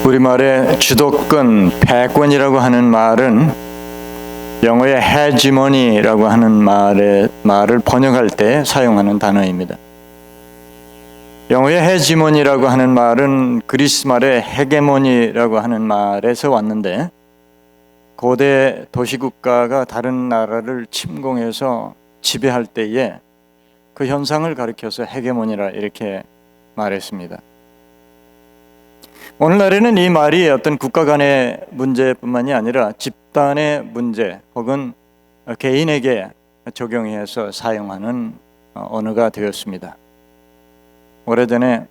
우리말의 주도권, 패권이라고 하는 말은 영어의 hegemon이라고 하는 말을 번역할 때 사용하는 단어입니다. 영어의 hegemon이라고 하는 말은 그리스 말의 헤게모니라고 하는 말에서 왔는데, 고대 도시국가가 다른 나라를 침공해서 지배할 때에 그 현상을 가리켜서 헤게모니라 이렇게 말했습니다. 오늘날에는 이 말이 어떤 국가 간의 문제뿐만이 아니라 집단의 문제 혹은 개인에게 적용해서 사용하는 언어가 되었습니다. 오래전에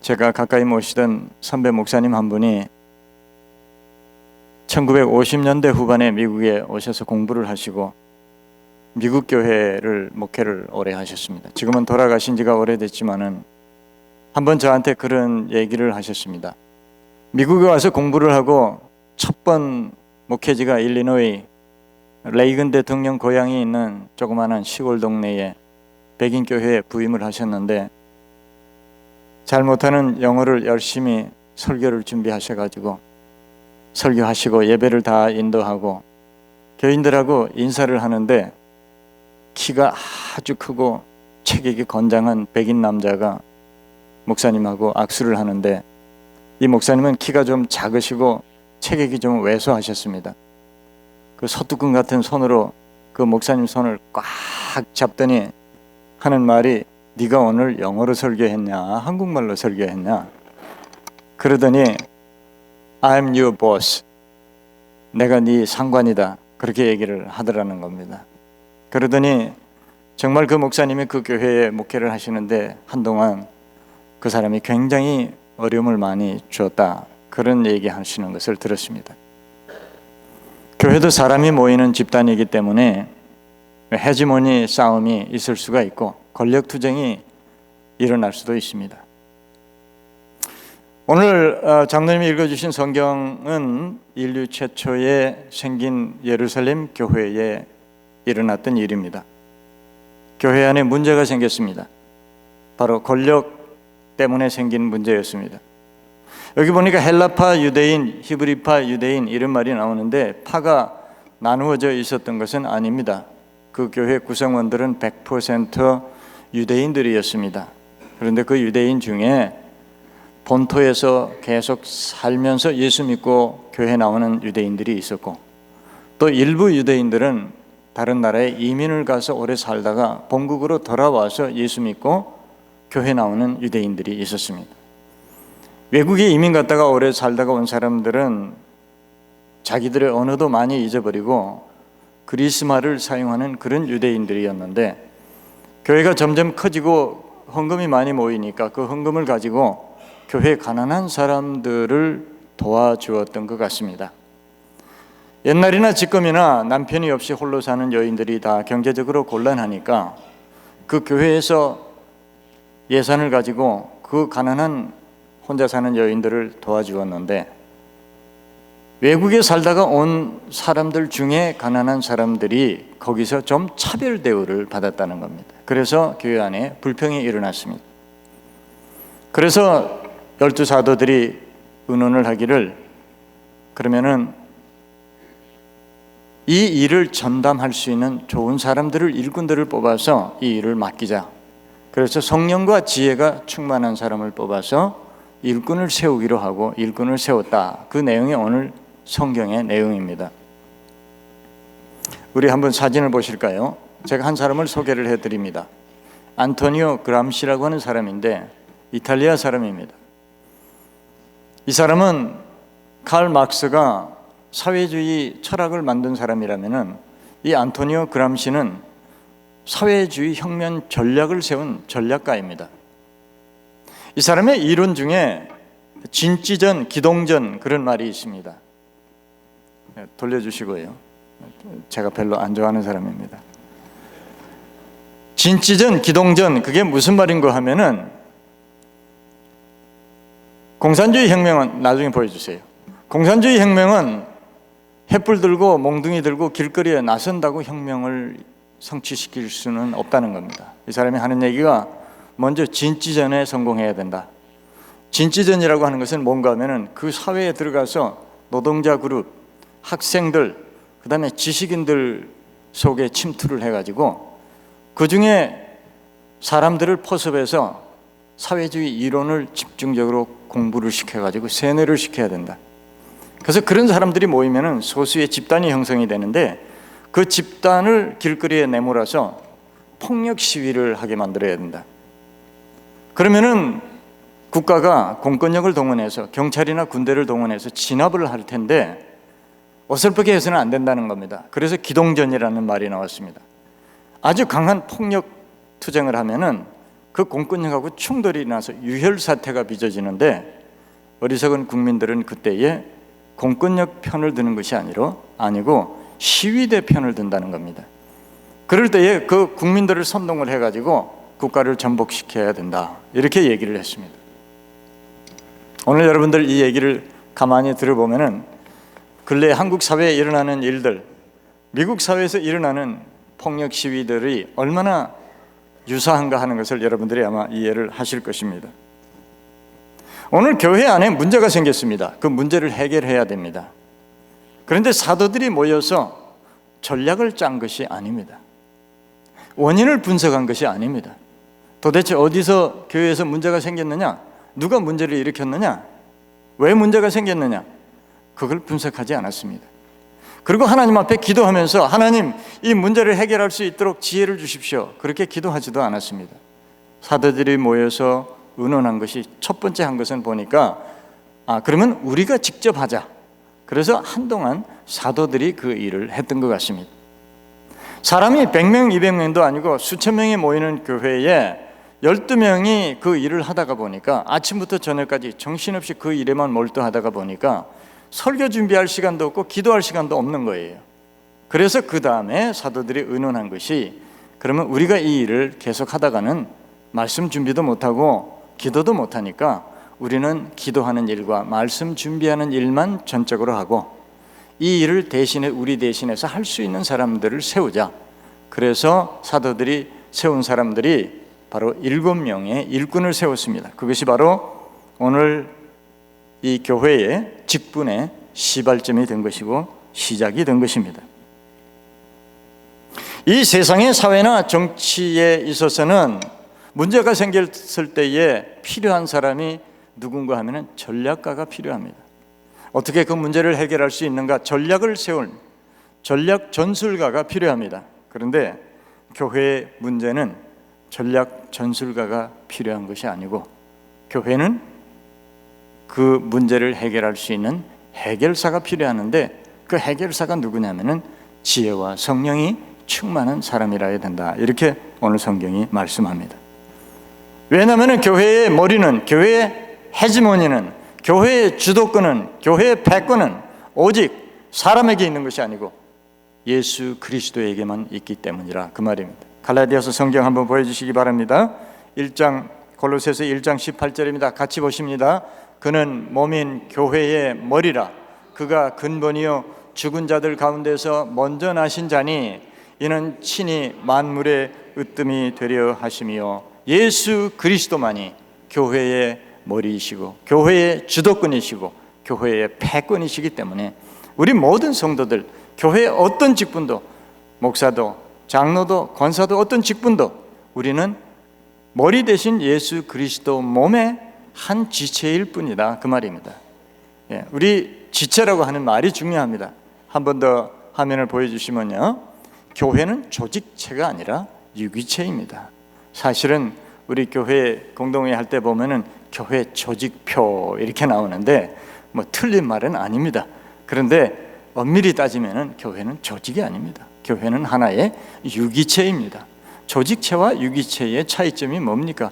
제가 가까이 모시던 선배 목사님 한 분이 1950년대 후반에 미국에 오셔서 공부를 하시고 미국 교회를 목회를 오래 하셨습니다. 지금은 돌아가신 지가 오래됐지만은 한번 저한테 그런 얘기를 하셨습니다. 미국에 와서 공부를 하고 첫 번 목회지가 일리노이 레이건 대통령 고향이 있는 조그마한 시골 동네에 백인 교회에 부임을 하셨는데, 잘 못하는 영어를 열심히 설교를 준비하셔가지고 설교하시고 예배를 다 인도하고 교인들하고 인사를 하는데, 키가 아주 크고 체격이 건장한 백인 남자가 목사님하고 악수를 하는데, 이 목사님은 키가 좀 작으시고 체격이 좀 왜소하셨습니다. 그 소뚜껑 같은 손으로 그 목사님 손을 꽉 잡더니 하는 말이, 네가 오늘 영어로 설교했냐 한국말로 설교했냐 그러더니 I'm your boss, 내가 네 상관이다, 그렇게 얘기를 하더라는 겁니다. 그러더니 정말 그 목사님이 그 교회에 목회를 하시는데 한동안 그 사람이 굉장히 어려움을 많이 주었다, 그런 얘기 하시는 것을 들었습니다. 교회도 사람이 모이는 집단이기 때문에 헤지모니 싸움이 있을 수가 있고 권력 투쟁이 일어날 수도 있습니다. 오늘 장로님이 읽어주신 성경은 인류 최초에 생긴 예루살렘 교회에 일어났던 일입니다. 교회 안에 문제가 생겼습니다. 바로 권력 때문에 생긴 문제였습니다. 여기 보니까 헬라파 유대인, 히브리파 유대인 이런 말이 나오는데, 파가 나누어져 있었던 것은 아닙니다. 그 교회 구성원들은 100% 유대인들이었습니다. 그런데 그 유대인 중에 본토에서 계속 살면서 예수 믿고 교회 나오는 유대인들이 있었고, 또 일부 유대인들은 다른 나라에 이민을 가서 오래 살다가 본국으로 돌아와서 예수 믿고 교회 나오는 유대인들이 있었습니다. 외국에 이민 갔다가 오래 살다가 온 사람들은 자기들의 언어도 많이 잊어버리고 그리스 말을 사용하는 그런 유대인들이었는데, 교회가 점점 커지고 헌금이 많이 모이니까 그 헌금을 가지고 교회 가난한 사람들을 도와주었던 것 같습니다. 옛날이나 지금이나 남편이 없이 홀로 사는 여인들이 다 경제적으로 곤란하니까 그 교회에서 예산을 가지고 그 가난한 혼자 사는 여인들을 도와주었는데, 외국에 살다가 온 사람들 중에 가난한 사람들이 거기서 좀 차별 대우를 받았다는 겁니다. 그래서 교회 안에 불평이 일어났습니다. 그래서 12사도들이 의논을 하기를, 그러면은 이 일을 전담할 수 있는 좋은 사람들을, 일꾼들을 뽑아서 이 일을 맡기자. 그래서 성령과 지혜가 충만한 사람을 뽑아서 일꾼을 세우기로 하고 일꾼을 세웠다. 그 내용이 오늘 성경의 내용입니다. 우리 한번 사진을 보실까요? 제가 한 사람을 소개를 해드립니다. 안토니오 그람시라고 하는 사람인데 이탈리아 사람입니다. 이 사람은 칼 막스가 사회주의 철학을 만든 사람이라면은, 이 안토니오 그람시는 사회주의 혁명 전략을 세운 전략가입니다. 이 사람의 이론 중에 진지전, 기동전 그런 말이 있습니다. 돌려주시고요. 제가 별로 안 좋아하는 사람입니다. 진지전, 기동전, 그게 무슨 말인가 하면은, 공산주의 혁명은 나중에 보여주세요. 공산주의 혁명은 횃불 들고 몽둥이 들고 길거리에 나선다고 혁명을 성취시킬 수는 없다는 겁니다. 이 사람이 하는 얘기가 먼저 진지전에 성공해야 된다. 진취전이라고 하는 것은 뭔가 하면은 그 사회에 들어가서 노동자 그룹, 학생들, 그 다음에 지식인들 속에 침투를 해가지고 그 중에 사람들을 포섭해서 사회주의 이론을 집중적으로 공부를 시켜가지고 세뇌를 시켜야 된다. 그래서 그런 사람들이 모이면은 소수의 집단이 형성이 되는데 그 집단을 길거리에 내몰아서 폭력 시위를 하게 만들어야 된다. 그러면은 국가가 공권력을 동원해서 경찰이나 군대를 동원해서 진압을 할 텐데 어설프게 해서는 안 된다는 겁니다. 그래서 기동전이라는 말이 나왔습니다. 아주 강한 폭력 투쟁을 하면은 그 공권력하고 충돌이 나서 유혈 사태가 빚어지는데 어리석은 국민들은 그때에 공권력 편을 드는 것이 아니고 시위대 편을 든다는 겁니다. 그럴 때에 그 국민들을 선동을 해가지고 국가를 전복시켜야 된다, 이렇게 얘기를 했습니다. 오늘 여러분들 이 얘기를 가만히 들어보면은 근래 한국 사회에 일어나는 일들, 미국 사회에서 일어나는 폭력 시위들이 얼마나 유사한가 하는 것을 여러분들이 아마 이해를 하실 것입니다. 오늘 교회 안에 문제가 생겼습니다. 그 문제를 해결해야 됩니다. 그런데 사도들이 모여서 전략을 짠 것이 아닙니다. 원인을 분석한 것이 아닙니다. 도대체 어디서 교회에서 문제가 생겼느냐? 누가 문제를 일으켰느냐? 왜 문제가 생겼느냐? 그걸 분석하지 않았습니다. 그리고 하나님 앞에 기도하면서 하나님, 이 문제를 해결할 수 있도록 지혜를 주십시오, 그렇게 기도하지도 않았습니다. 사도들이 모여서 의논한 것이 첫 번째 한 것은 보니까 그러면 우리가 직접 하자. 그래서 한동안 사도들이 그 일을 했던 것 같습니다. 사람이 100명, 200명도 아니고 수천 명이 모이는 교회에 12명이 그 일을 하다가 보니까 아침부터 저녁까지 정신없이 그 일에만 몰두하다가 보니까 설교 준비할 시간도 없고 기도할 시간도 없는 거예요. 그래서 그 다음에 사도들이 의논한 것이 그러면 우리가 이 일을 계속 하다가는 말씀 준비도 못하고 기도도 못하니까 우리는 기도하는 일과 말씀 준비하는 일만 전적으로 하고 이 일을 대신에 우리 대신해서 할 수 있는 사람들을 세우자. 그래서 사도들이 세운 사람들이 바로 7명의 일꾼을 세웠습니다. 그것이 바로 오늘 이 교회의 직분의 시발점이 된 것이고 시작이 된 것입니다. 이 세상의 사회나 정치에 있어서는 문제가 생겼을 때에 필요한 사람이 누군가 하면 전략가가 필요합니다. 어떻게 그 문제를 해결할 수 있는가, 전략을 세울 전략 전술가가 필요합니다. 그런데 교회의 문제는 전략 전술가가 필요한 것이 아니고 교회는 그 문제를 해결할 수 있는 해결사가 필요하는데 그 해결사가 누구냐면은 지혜와 성령이 충만한 사람이라야 된다, 이렇게 오늘 성경이 말씀합니다. 왜냐하면 교회의 머리는, 교회의 헤지모니는, 교회의 주도권은, 교회의 패권은 오직 사람에게 있는 것이 아니고 예수 그리스도에게만 있기 때문이라, 그 말입니다. 갈라디아서 성경 한번 보여주시기 바랍니다. 1장 골로새서 1장 18절입니다. 같이 보십니다. 그는 몸인 교회의 머리라. 그가 근본이요 죽은 자들 가운데서 먼저 나신 자니 이는 친히 만물의 으뜸이 되려 하심이요 예수 그리스도만이 교회의 머리이시고 교회의 주도권이시고 교회의 패권이시기 때문에 우리 모든 성도들, 교회의 어떤 직분도, 목사도 장로도 권사도 어떤 직분도 우리는 머리 대신 예수 그리스도 몸의 한 지체일 뿐이다, 그 말입니다. 우리 지체라고 하는 말이 중요합니다. 한 번 더 화면을 보여주시면요, 교회는 조직체가 아니라 유기체입니다. 사실은 우리 교회 공동회 할 때 보면은 교회 조직표 이렇게 나오는데 뭐 틀린 말은 아닙니다. 그런데 엄밀히 따지면은 교회는 조직이 아닙니다. 교회는 하나의 유기체입니다. 조직체와 유기체의 차이점이 뭡니까?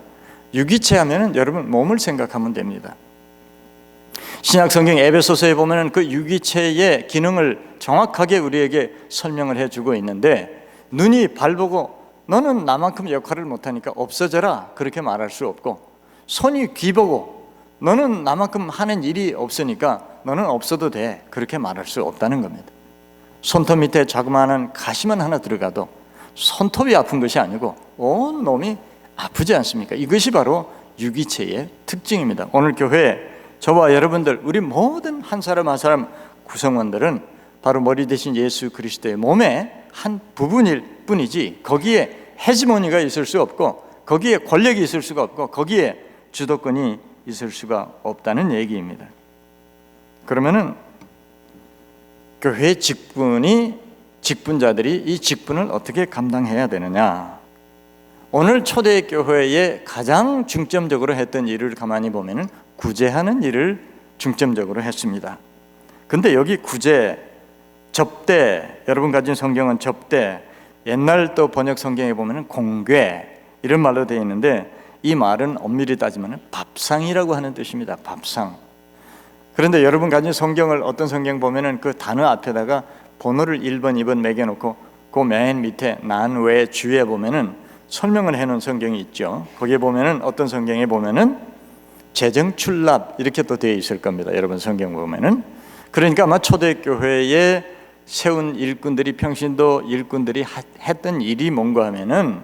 유기체 하면은 여러분 몸을 생각하면 됩니다. 신약 성경 에베소서에 보면은 그 유기체의 기능을 정확하게 우리에게 설명을 해주고 있는데, 눈이 발 보고 너는 나만큼 역할을 못하니까 없어져라 그렇게 말할 수 없고, 손이 귀 보고 너는 나만큼 하는 일이 없으니까 너는 없어도 돼 그렇게 말할 수 없다는 겁니다. 손톱 밑에 자그마한 가시만 하나 들어가도 손톱이 아픈 것이 아니고 온 몸이 아프지 않습니까? 이것이 바로 유기체의 특징입니다. 오늘 교회 저와 여러분들, 우리 모든 한 사람 한 사람 구성원들은 바로 머리 대신 예수 그리스도의 몸의 한 부분일 뿐이지, 거기에 헤지모니가 있을 수 없고, 거기에 권력이 있을 수가 없고, 거기에 주도권이 있을 수가 없다는 얘기입니다. 그러면은 교회 직분자들이 이 직분을 어떻게 감당해야 되느냐? 오늘 초대교회에 가장 중점적으로 했던 일을 가만히 보면은 구제하는 일을 중점적으로 했습니다. 근데 여기 구제, 접대, 여러분 가진 성경은 접대, 옛날 또 번역 성경에 보면은 공궤 이런 말로 되어 있는데, 이 말은 엄밀히 따지면 밥상이라고 하는 뜻입니다. 밥상. 그런데 여러분 가진 성경을 어떤 성경 보면은 그 단어 앞에다가 번호를 1번, 2번 매겨놓고 그 맨 밑에 난 외 주에 보면은 설명을 해놓은 성경이 있죠. 거기에 보면은 어떤 성경에 보면은 재정출납 이렇게 또 되어 있을 겁니다. 여러분 성경 보면은. 그러니까 아마 초대교회에 세운 일꾼들이, 평신도 일꾼들이 했던 일이 뭔가 하면은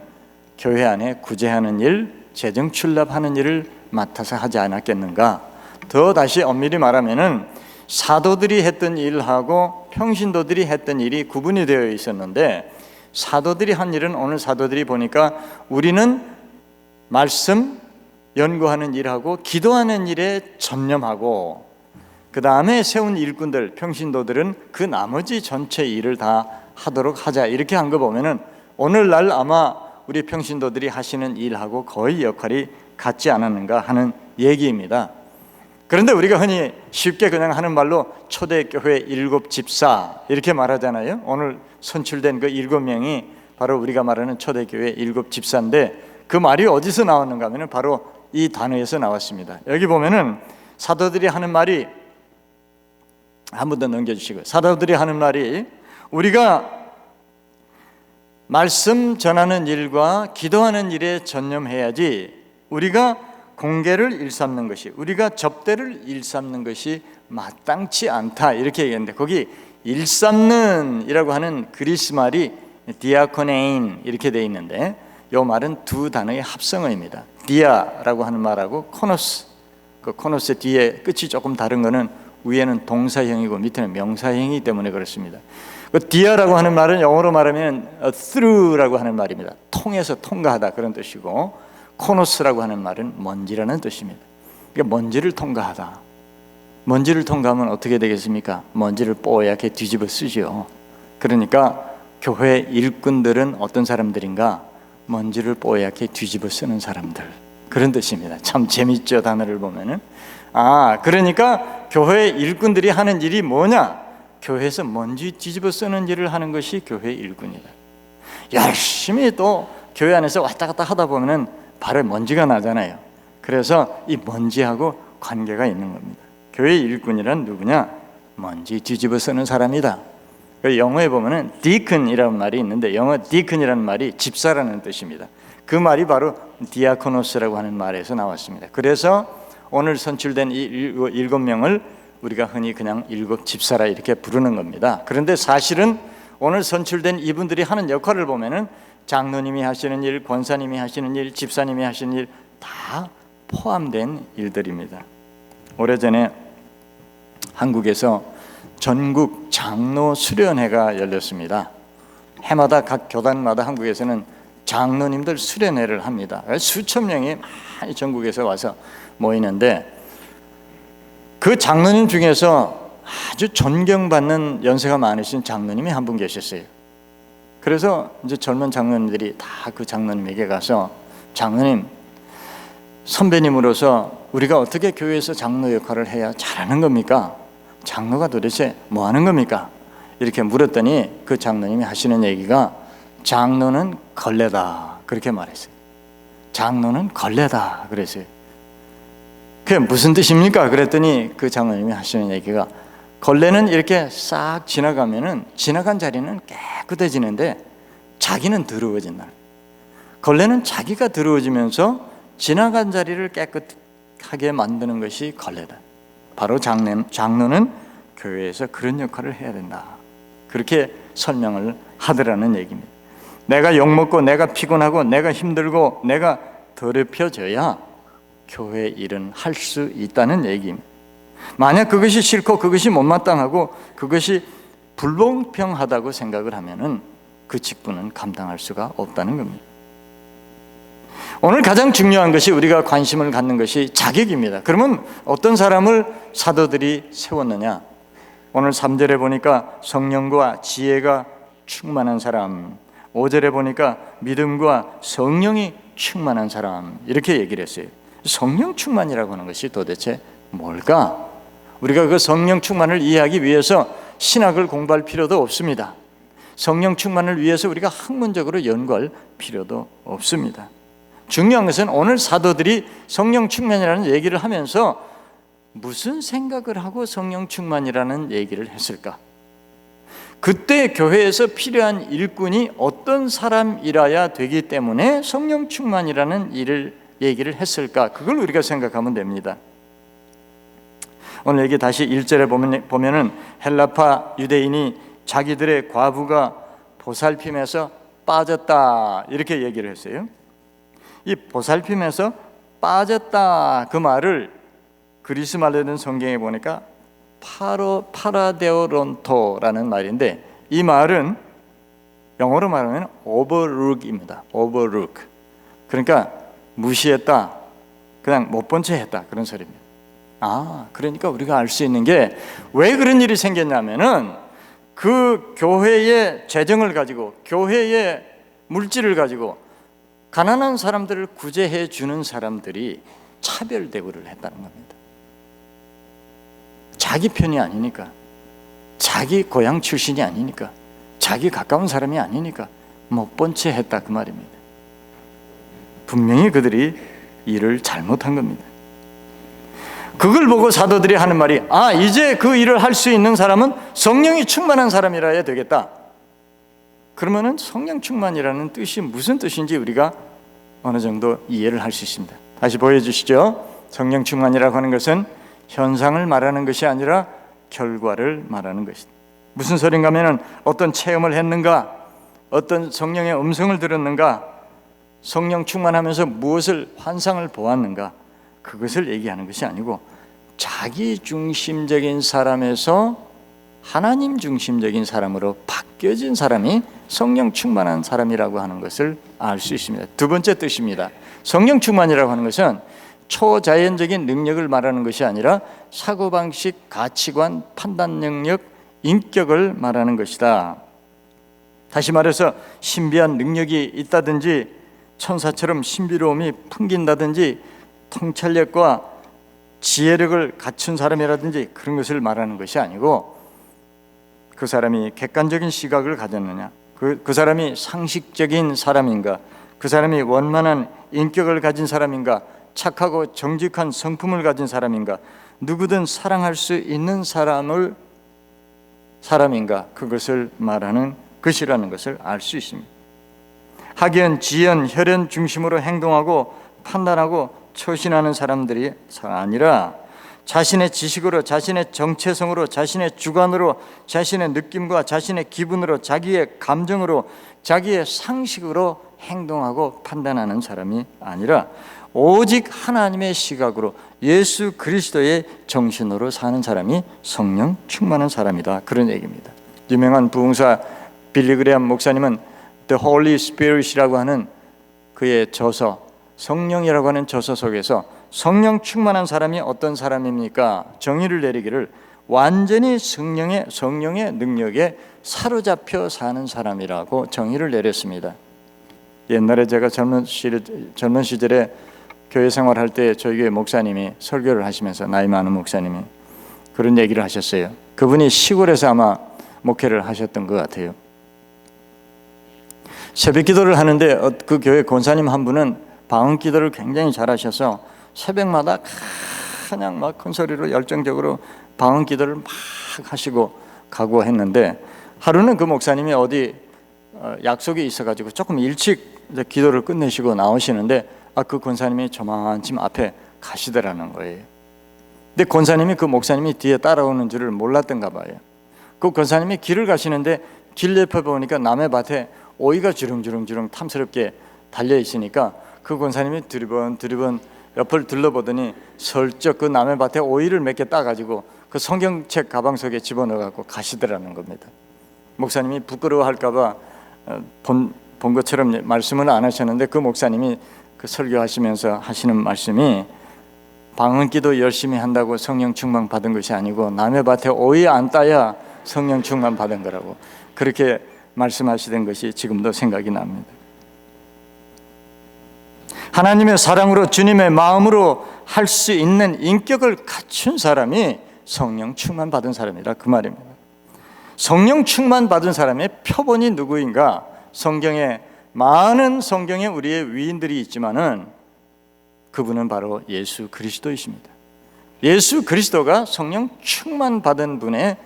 교회 안에 구제하는 일, 재정출납하는 일을 맡아서 하지 않았겠는가. 더 다시 엄밀히 말하면은 사도들이 했던 일하고 평신도들이 했던 일이 구분이 되어 있었는데, 사도들이 한 일은 오늘 사도들이 보니까 우리는 말씀 연구하는 일하고 기도하는 일에 전념하고, 그 다음에 세운 일꾼들, 평신도들은 그 나머지 전체 일을 다 하도록 하자, 이렇게 한 거 보면은 오늘날 아마 우리 평신도들이 하시는 일하고 거의 역할이 같지 않았는가 하는 얘기입니다. 그런데 우리가 흔히 쉽게 그냥 하는 말로 초대교회 7집사 이렇게 말하잖아요. 오늘 선출된 그 7명이 바로 우리가 말하는 초대교회 7집사인데, 그 말이 어디서 나왔는가 하면 바로 이 단어에서 나왔습니다. 여기 보면은 사도들이 하는 말이, 한 번 더 넘겨주시고, 사도들이 하는 말이 우리가 말씀 전하는 일과 기도하는 일에 전념해야지, 우리가 공개를 일삼는 것이, 우리가 접대를 일삼는 것이 마땅치 않다, 이렇게 얘기했는데, 거기 일삼는 이라고 하는 그리스 말이 디아코네인 이렇게 되어 있는데, 이 말은 두 단어의 합성어입니다. 디아라고 하는 말하고 코노스, 그 코노스 뒤에 끝이 조금 다른 거는 위에는 동사형이고 밑에는 명사형이기 때문에 그렇습니다. 그 디아라고 하는 말은 영어로 말하면 through라고 하는 말입니다. 통해서 통과하다 그런 뜻이고, 코노스라고 하는 말은 먼지라는 뜻입니다. 그러니까 먼지를 통과하다. 먼지를 통과하면 어떻게 되겠습니까? 먼지를 뽀얗게 뒤집어 쓰죠. 그러니까 교회 일꾼들은 어떤 사람들인가? 먼지를 뽀얗게 뒤집어 쓰는 사람들, 그런 뜻입니다. 참 재밌죠, 단어를 보면은. 그러니까 교회 일꾼들이 하는 일이 뭐냐? 교회에서 먼지 뒤집어 쓰는 일을 하는 것이 교회 일꾼이다. 열심히 또 교회 안에서 왔다 갔다 하다 보면은 발에 먼지가 나잖아요. 그래서 이 먼지하고 관계가 있는 겁니다. 교회 일꾼이란 누구냐? 먼지 뒤집어 쓰는 사람이다. 영어에 보면은 deacon이라는 말이 있는데, 영어 deacon이라는 말이 집사라는 뜻입니다. 그 말이 바로 디아코노스라고 하는 말에서 나왔습니다. 그래서 오늘 선출된 이 7명을 우리가 흔히 그냥 7집사라 이렇게 부르는 겁니다. 그런데 사실은 오늘 선출된 이분들이 하는 역할을 보면은 장로님이 하시는 일, 권사님이 하시는 일, 집사님이 하시는 일 다 포함된 일들입니다. 오래전에 한국에서 전국 장로 수련회가 열렸습니다. 해마다 각 교단마다 한국에서는 장로님들 수련회를 합니다. 수천 명이 많이 전국에서 와서 모이는데, 그 장로님 중에서 아주 존경받는 연세가 많으신 장로님이 한 분 계셨어요. 그래서 이제 젊은 장로님들이 다 그 장로님에게 가서, 장로님, 선배님으로서 우리가 어떻게 교회에서 장로 역할을 해야 잘하는 겁니까? 장로가 도대체 뭐 하는 겁니까? 이렇게 물었더니 그 장로님이 하시는 얘기가 장로는 걸레다, 그렇게 말했어요. 장로는 걸레다 그랬어요. 그게 무슨 뜻입니까? 그랬더니 그 장로님이 하시는 얘기가, 걸레는 이렇게 싹 지나가면은 지나간 자리는 깨끗해지는데 자기는 더러워진다. 걸레는 자기가 더러워지면서 지나간 자리를 깨끗하게 만드는 것이 걸레다. 바로 장로는 교회에서 그런 역할을 해야 된다, 그렇게 설명을 하더라는 얘기입니다. 내가 욕먹고 내가 피곤하고 내가 힘들고 내가 더럽혀져야 교회 일은 할 수 있다는 얘기입니다. 만약 그것이 싫고 그것이 못마땅하고 그것이 불공평하다고 생각을 하면은 그 직분은 감당할 수가 없다는 겁니다. 오늘 가장 중요한 것이 우리가 관심을 갖는 것이 자격입니다. 그러면 어떤 사람을 사도들이 세웠느냐? 오늘 3절에 보니까 성령과 지혜가 충만한 사람, 5절에 보니까 믿음과 성령이 충만한 사람, 이렇게 얘기를 했어요. 성령 충만이라고 하는 것이 도대체 뭘까? 우리가 그 성령 충만을 이해하기 위해서 신학을 공부할 필요도 없습니다. 성령 충만을 위해서 우리가 학문적으로 연구할 필요도 없습니다. 중요한 것은 오늘 사도들이 성령 충만이라는 얘기를 하면서 무슨 생각을 하고 성령 충만이라는 얘기를 했을까? 그때 교회에서 필요한 일꾼이 어떤 사람이라야 되기 때문에 성령 충만이라는 얘기를 했을까? 그걸 우리가 생각하면 됩니다. 오늘 여기 다시 1절에 보면은 헬라파 유대인이 자기들의 과부가 보살핌에서 빠졌다 이렇게 얘기를 했어요. 이 보살핌에서 빠졌다 그 말을 그리스 말로 된 성경에 보니까 파라데오론토라는 말인데, 이 말은 영어로 말하면 overlook입니다. overlook. 그러니까 무시했다, 그냥 못 본 채 했다, 그런 소리입니다. 그러니까 우리가 알 수 있는 게 왜 그런 일이 생겼냐면은 그 교회의 재정을 가지고, 교회의 물질을 가지고 가난한 사람들을 구제해 주는 사람들이 차별 대우를 했다는 겁니다. 자기 편이 아니니까, 자기 고향 출신이 아니니까, 자기 가까운 사람이 아니니까 못 본 채 했다, 그 말입니다. 분명히 그들이 일을 잘못한 겁니다. 그걸 보고 사도들이 하는 말이, 이제 그 일을 할 수 있는 사람은 성령이 충만한 사람이라야 되겠다. 그러면은 성령 충만이라는 뜻이 무슨 뜻인지 우리가 어느 정도 이해를 할 수 있습니다. 다시 보여주시죠. 성령 충만이라고 하는 것은 현상을 말하는 것이 아니라 결과를 말하는 것이다. 무슨 소린가 하면은 어떤 체험을 했는가, 어떤 성령의 음성을 들었는가, 성령 충만하면서 무엇을 환상을 보았는가, 그것을 얘기하는 것이 아니고 자기 중심적인 사람에서 하나님 중심적인 사람으로 바뀌어진 사람이 성령 충만한 사람이라고 하는 것을 알 수 있습니다. 두 번째 뜻입니다. 성령 충만이라고 하는 것은 초자연적인 능력을 말하는 것이 아니라 사고방식, 가치관, 판단 능력, 인격을 말하는 것이다. 다시 말해서 신비한 능력이 있다든지 천사처럼 신비로움이 풍긴다든지 통찰력과 지혜력을 갖춘 사람이라든지 그런 것을 말하는 것이 아니고, 그 사람이 객관적인 시각을 가졌느냐, 그 사람이 상식적인 사람인가, 그 사람이 원만한 인격을 가진 사람인가, 착하고 정직한 성품을 가진 사람인가, 누구든 사랑할 수 있는 사람인가, 그것을 말하는 것이라는 것을 알 수 있습니다. 학연, 지연, 혈연 중심으로 행동하고 판단하고 처신하는 사람들이 아니라 자신의 지식으로, 자신의 정체성으로, 자신의 주관으로, 자신의 느낌과 자신의 기분으로, 자기의 감정으로, 자기의 상식으로 행동하고 판단하는 사람이 아니라 오직 하나님의 시각으로 예수 그리스도의 정신으로 사는 사람이 성령 충만한 사람이다, 그런 얘기입니다. 유명한 부흥사 빌리 그레엄 목사님은 The Holy Spirit이라고 하는 그의 저서, 성령이라고 하는 저서 속에서 성령 충만한 사람이 어떤 사람입니까? 정의를 내리기를 완전히 성령의 능력에 사로잡혀 사는 사람이라고 정의를 내렸습니다. 옛날에 제가 젊은 시절에 교회 생활할 때 저희 교회 목사님이 설교를 하시면서, 나이 많은 목사님이 그런 얘기를 하셨어요. 그분이 시골에서 아마 목회를 하셨던 것 같아요. 새벽 기도를 하는데 그 교회 권사님 한 분은 방언 기도를 굉장히 잘하셔서 새벽마다 그냥 막 큰 소리로 열정적으로 방언 기도를 막 하시고 가고 했는데, 하루는 그 목사님이 어디 약속이 있어가지고 조금 일찍 기도를 끝내시고 나오시는데 그 권사님이 저만침 앞에 가시더라는 거예요. 근데 권사님이 그 목사님이 뒤에 따라오는 줄을 몰랐던가 봐요. 그 권사님이 길을 가시는데 길 옆에 보니까 남의 밭에 오이가 주렁주렁 탐스럽게 달려 있으니까 그 권사님이 두리번 옆을 둘러보더니 슬쩍 그 남의 밭에 오이를 몇 개 따가지고 그 성경책 가방 속에 집어넣어갖고 가시더라는 겁니다. 목사님이 부끄러워할까봐 본 것처럼 말씀은 안 하셨는데, 그 목사님이 그 설교하시면서 하시는 말씀이, 방언기도 열심히 한다고 성령 충만 받은 것이 아니고 남의 밭에 오이 안 따야 성령 충만 받은 거라고 그렇게 말씀하시던 것이 지금도 생각이 납니다. 하나님의 사랑으로 주님의 마음으로 할 수 있는 인격을 갖춘 사람이 성령 충만 받은 사람이라 그 말입니다. 성령 충만 받은 사람의 표본이 누구인가? 성경에 많은 성경에 우리의 위인들이 있지만은 그분은 바로 예수 그리스도이십니다. 예수 그리스도가 성령 충만 받은 분의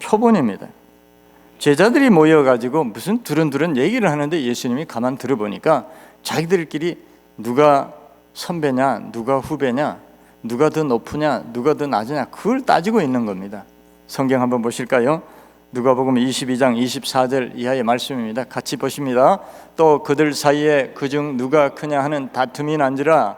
표본입니다. 제자들이 모여가지고 무슨 두런두런 얘기를 하는데 예수님이 가만 들어보니까 자기들끼리 누가 선배냐, 누가 후배냐, 누가 더 높으냐, 누가 더 낮으냐, 그걸 따지고 있는 겁니다. 성경 한번 보실까요? 누가복음 22장 24절 이하의 말씀입니다. 같이 보십니다. 또 그들 사이에 그중 누가 크냐 하는 다툼이 난지라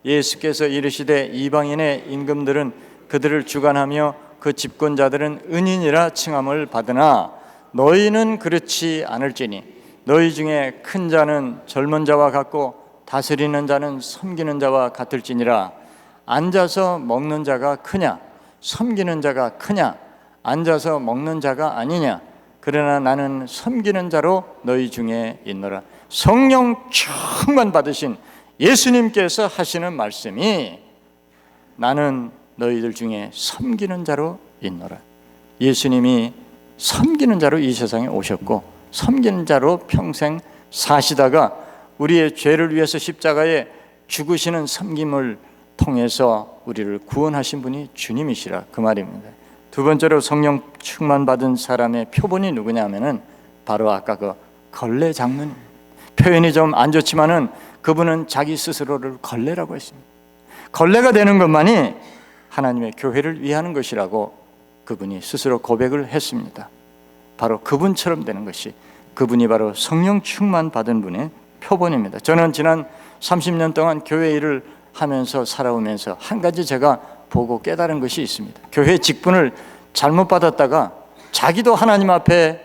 예수께서 이르시되 이방인의 임금들은 그들을 주관하며 그 집권자들은 은인이라 칭함을 받으나 너희는 그렇지 않을지니 너희 중에 큰 자는 젊은 자와 같고 다스리는 자는 섬기는 자와 같을지니라. 앉아서 먹는 자가 크냐, 섬기는 자가 크냐, 앉아서 먹는 자가 아니냐. 그러나 나는 섬기는 자로 너희 중에 있노라. 성령 충만 받으신 예수님께서 하시는 말씀이 나는 너희들 중에 섬기는 자로 있노라. 예수님이 섬기는 자로 이 세상에 오셨고 섬기는 자로 평생 사시다가 우리의 죄를 위해서 십자가에 죽으시는 섬김을 통해서 우리를 구원하신 분이 주님이시라 그 말입니다. 두 번째로 성령 충만 받은 사람의 표본이 누구냐 하면은 바로 아까 그 걸레 장로님. 표현이 좀 안 좋지만은 그분은 자기 스스로를 걸레라고 했습니다. 걸레가 되는 것만이 하나님의 교회를 위하는 것이라고 그분이 스스로 고백을 했습니다. 바로 그분처럼 되는 것이, 그분이 바로 성령 충만 받은 분의 표본입니다. 저는 지난 30년 동안 교회 일을 하면서 살아오면서 한 가지 제가 보고 깨달은 것이 있습니다. 교회 직분을 잘못 받았다가 자기도 하나님 앞에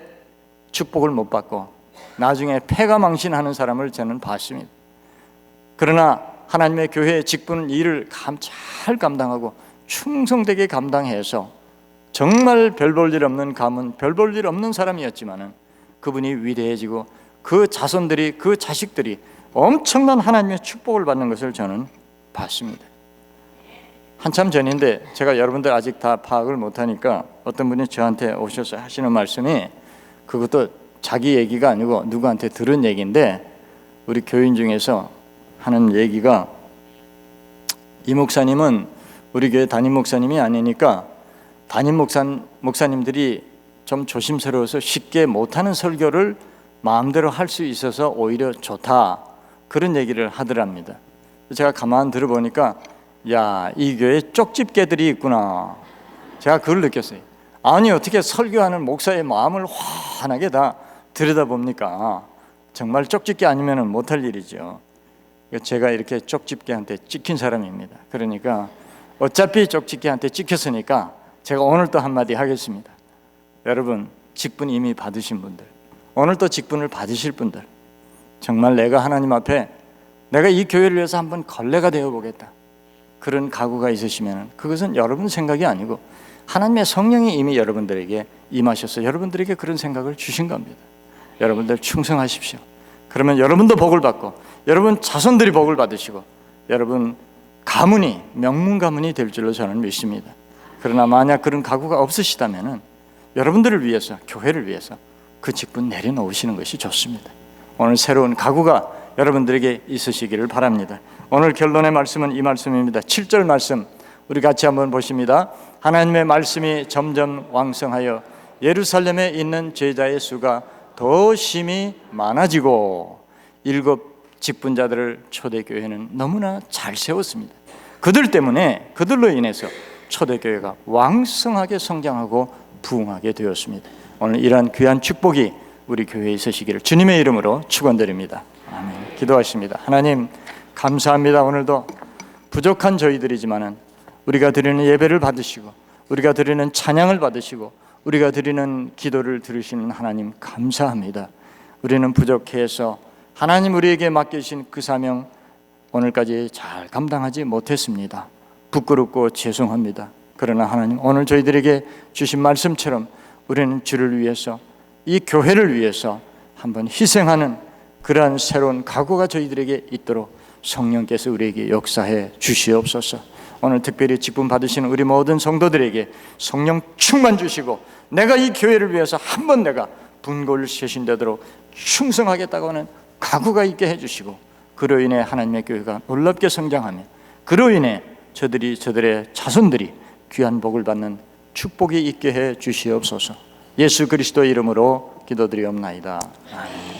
축복을 못 받고 나중에 패가망신하는 사람을 저는 봤습니다. 그러나 하나님의 교회 직분 일을 잘 감당하고 충성되게 감당해서 정말 별 볼 일 없는 가문, 별 볼 일 없는 사람이었지만은 그분이 위대해지고 그 자손들이, 그 자식들이 엄청난 하나님의 축복을 받는 것을 저는 봤습니다. 한참 전인데 제가 여러분들 아직 다 파악을 못하니까 어떤 분이 저한테 오셔서 하시는 말씀이, 그것도 자기 얘기가 아니고 누구한테 들은 얘기인데, 우리 교인 중에서 하는 얘기가, 이 목사님은 우리 교회 담임 목사님이 아니니까 담임 목사님들이 좀 조심스러워서 쉽게 못하는 설교를 마음대로 할 수 있어서 오히려 좋다, 그런 얘기를 하더랍니다. 제가 가만 들어보니까 야, 이 교회에 쪽집게들이 있구나, 제가 그걸 느꼈어요. 아니 어떻게 설교하는 목사의 마음을 환하게 다 들여다봅니까? 정말 쪽집게 아니면 못할 일이죠. 제가 이렇게 쪽집게한테 찍힌 사람입니다. 그러니까 어차피 쪽집게한테 찍혔으니까 제가 오늘 또 한마디 하겠습니다. 여러분, 직분 이미 받으신 분들, 오늘 또 직분을 받으실 분들, 정말 내가 하나님 앞에 내가 이 교회를 위해서 한번 걸레가 되어보겠다, 그런 각오가 있으시면 그것은 여러분 생각이 아니고 하나님의 성령이 이미 여러분들에게 임하셔서 여러분들에게 그런 생각을 주신 겁니다. 여러분들 충성하십시오. 그러면 여러분도 복을 받고 여러분 자손들이 복을 받으시고 여러분 가문이 명문 가문이 될 줄로 저는 믿습니다. 그러나 만약 그런 각오가 없으시다면은 여러분들을 위해서, 교회를 위해서 그 직분 내려놓으시는 것이 좋습니다. 오늘 새로운 각오가 여러분들에게 있으시기를 바랍니다. 오늘 결론의 말씀은 이 말씀입니다. 7절 말씀 우리 같이 한번 보십니다. 하나님의 말씀이 점점 왕성하여 예루살렘에 있는 제자의 수가 더 심히 많아지고 7 직분자들을 초대교회는 너무나 잘 세웠습니다. 그들 때문에, 그들로 인해서 초대교회가 왕성하게 성장하고 부흥하게 되었습니다. 오늘 이러한 귀한 축복이 우리 교회에 있으시기를 주님의 이름으로 축원드립니다. 아멘. 기도하십니다. 하나님 감사합니다. 오늘도 부족한 저희들이지만은 우리가 드리는 예배를 받으시고 우리가 드리는 찬양을 받으시고 우리가 드리는 기도를 들으시는 하나님 감사합니다. 우리는 부족해서 하나님 우리에게 맡기신 그 사명 오늘까지 잘 감당하지 못했습니다. 부끄럽고 죄송합니다. 그러나 하나님 오늘 저희들에게 주신 말씀처럼 우리는 주를 위해서 이 교회를 위해서 한번 희생하는 그러한 새로운 각오가 저희들에게 있도록 성령께서 우리에게 역사해 주시옵소서. 오늘 특별히 직분 받으시는 우리 모든 성도들에게 성령 충만 주시고 내가 이 교회를 위해서 한번 내가 분골 쇄신되도록 충성하겠다고 하는 각오가 있게 해주시고 그로 인해 하나님의 교회가 놀랍게 성장하며 그로 인해 저들의 자손들이 귀한 복을 받는 축복이 있게 해 주시옵소서. 예수 그리스도의 이름으로 기도드리옵나이다. 아멘.